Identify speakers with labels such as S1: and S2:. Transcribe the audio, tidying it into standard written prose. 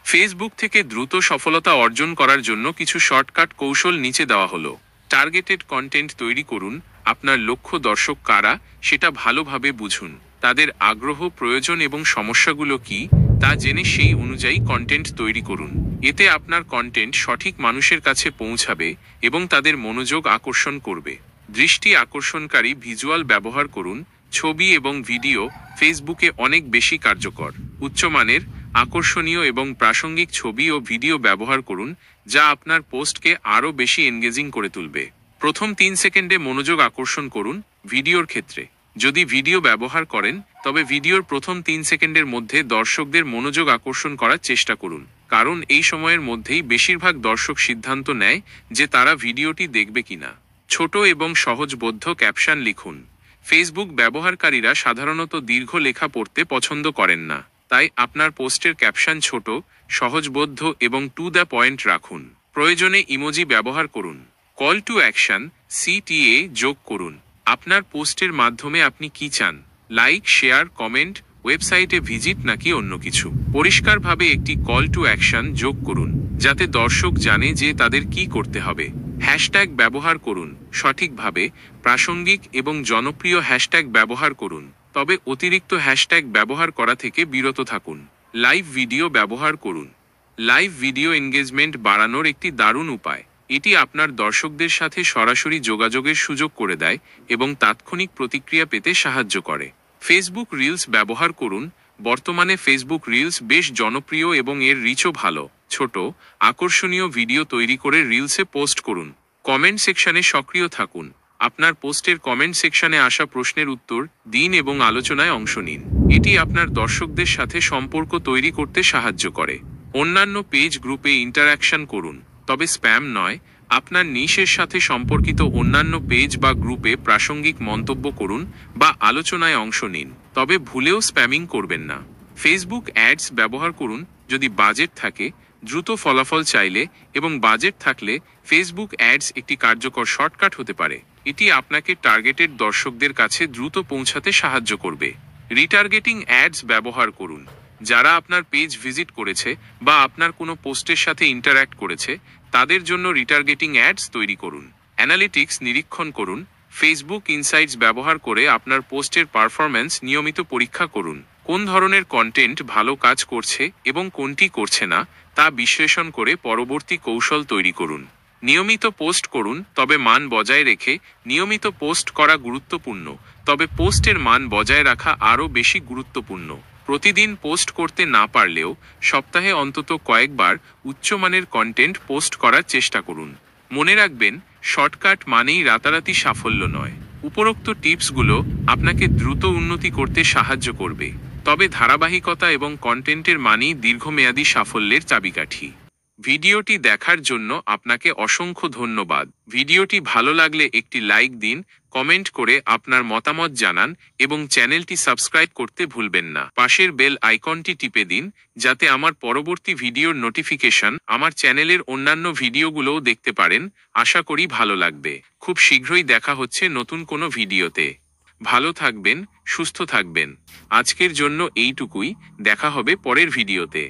S1: Facebook থেকে দ্রুত সফলতা অর্জন করার জন্য কিছু শর্টকাট কৌশল নিচে দেওয়া হলো। টার্গেটেড কন্টেন্ট তৈরি করুন। আপনার লক্ষ্য দর্শক কারা সেটা ভালোভাবে বুঝুন। তাদের আগ্রহ, প্রয়োজন এবং সমস্যাগুলো কি তা জেনে সেই অনুযায়ী কন্টেন্ট তৈরি করুন। এতে আপনার কন্টেন্ট সঠিক মানুষের কাছে পৌঁছাবে এবং তাদের মনোযোগ আকর্ষণ করবে। দৃষ্টি আকর্ষণকারী ভিজুয়াল ব্যবহার করুন। ছবি এবং ভিডিও ফেসবুকে অনেক বেশি কার্যকর। উচ্চমানের, আকর্ষণীয় এবং প্রাসঙ্গিক ছবি ও ভিডিও ব্যবহার করুন, যা আপনার পোস্টকে আরও বেশি এনগেজিং করে তুলবে। প্রথম 3 সেকেন্ডে মনোযোগ আকর্ষণ করুন। ভিডিওর ক্ষেত্রে যদি ভিডিও ব্যবহার করেন তবে ভিডিওর প্রথম 3 সেকেন্ডের মধ্যে দর্শকদের মনোযোগ আকর্ষণ করার চেষ্টা করুন, কারণ এই সময়ের মধ্যেই বেশিরভাগ দর্শক সিদ্ধান্ত নেয় যে তারা ভিডিওটি দেখবে কিনা। ছোট এবং সহজবোধ্য ক্যাপশন লিখুন। ফেসবুক ব্যবহারকারীরা সাধারণত দীর্ঘ লেখা পড়তে পছন্দ করেন না, তাই আপনার পোস্টের ক্যাপশন ছোট, সহজবোধ্য এবং টু দ্য পয়েন্ট রাখুন। প্রয়োজনে ইমোজি ব্যবহার করুন। কল টু অ্যাকশন CTA যোগ করুন। আপনার পোস্টের মাধ্যমে আপনি কি চান, লাইক, শেয়ার, কমেন্ট, ওয়েবসাইটে ভিজিট নাকি অন্য কিছু। পরিষ্কারভাবে একটি কল টু অ্যাকশন যোগ করুন, যাতে দর্শক জানে যে তাদের কি করতে হবে। হ্যাশট্যাগ ব্যবহার করুন। সঠিকভাবে প্রাসঙ্গিক এবং জনপ্রিয় হ্যাশট্যাগ ব্যবহার করুন, তবে অতিরিক্ত হ্যাশট্যাগ ব্যবহার করা থেকে বিরত থাকুন। লাইভ ভিডিও ব্যবহার করুন। লাইভ ভিডিও এনগেজমেন্ট বাড়ানোর একটি দারুণ উপায়। এটি আপনার দর্শকদের সাথে সরাসরি যোগাযোগের সুযোগ করে দেয় এবং তাৎক্ষণিক প্রতিক্রিয়া পেতে সাহায্য করে। ফেসবুক রিলস ব্যবহার করুন। বর্তমানে ফেসবুক রিলস বেশ জনপ্রিয় এবং এর রিচও ভালো। ছোট, আকর্ষণীয় ভিডিও তৈরি করে রিলসে পোস্ট করুন। কমেন্ট সেকশনে সক্রিয় থাকুন। আপনার পোস্টের কমেন্ট সেকশনে আসা প্রশ্নের উত্তর দিন এবং আলোচনায় অংশ নিন। এটি আপনার দর্শকদের সাথে সম্পর্ক তৈরি করতে সাহায্য করে। অন্যান্য পেজ গ্রুপে ইন্টারঅ্যাকশন করুন, তবে স্প্যাম নয়। আপনার নিশের সাথে সম্পর্কিত অন্যান্য পেজ বা গ্রুপে প্রাসঙ্গিক মন্তব্য করুন বা আলোচনায় অংশ নিন, তবে ভুলেও স্প্যামিং করবেন না। ফেসবুক অ্যাডস ব্যবহার করুন। যদি বাজেট থাকে, দ্রুত ফলাফল চাইলে এবং বাজেট থাকলে ফেসবুক অ্যাডস একটি কার্যকর শর্টকাট হতে পারে। এটি আপনাকে টার্গেটেড দর্শকদের কাছে দ্রুত পৌঁছাতে সাহায্য করবে। রিটার্গেটিং অ্যাডস ব্যবহার করুন। যারা আপনার পেজ ভিজিট করেছে বা আপনার কোনো পোস্টের সাথে ইন্টারঅ্যাক্ট করেছে তাদের জন্য রিটার্গেটিং অ্যাডস তৈরি করুন। অ্যানালিটিক্স নিরীক্ষণ করুন। ফেসবুক ইনসাইটস ব্যবহার করে আপনার পোস্টের পারফরম্যান্স নিয়মিত পরীক্ষা করুন। কোন ধরনের কন্টেন্ট ভালো কাজ করছে এবং কোনটি করছে না তা বিশ্লেষণ করে পরবর্তী কৌশল তৈরি করুন। নিয়মিত পোস্ট করুন, তবে মান বজায় রেখে। নিয়মিত পোস্ট করা গুরুত্বপূর্ণ, তবে পোস্টের মান বজায় রাখা আরও বেশি গুরুত্বপূর্ণ। প্রতিদিন পোস্ট করতে না পারলেও সপ্তাহে অন্তত কয়েকবার উচ্চমানের কন্টেন্ট পোস্ট করার চেষ্টা করুন। মনে রাখবেন, শর্টকাট মানেই রাতারাতি সাফল্য নয়। উপরোক্ত টিপসগুলো আপনাকে দ্রুত উন্নতি করতে সাহায্য করবে, তবে ধারাবাহিকতা এবং কন্টেন্টের মানই দীর্ঘমেয়াদী সাফল্যের চাবিকাঠি। ভিডিওটি দেখার জন্য আপনাকে অসংখ্য ধন্যবাদ। ভিডিওটি ভালো লাগলে একটি লাইক দিন, কমেন্ট করে আপনার মতামত জানান এবং চ্যানেলটি সাবস্ক্রাইব করতে ভুলবেন না। পাশের বেল আইকনটি টিপে দিন, যাতে আমার পরবর্তী ভিডিওর নোটিফিকেশন আমার চ্যানেলের অন্যান্য ভিডিওগুলোও দেখতে পারেন। আশা করি ভালো লাগবে। খুব শীঘ্রই দেখা হচ্ছে নতুন কোনো ভিডিওতে। ভালো থাকবেন, সুস্থ থাকবেন। আজকের জন্য এইটুকুই। দেখা হবে পরের ভিডিওতে।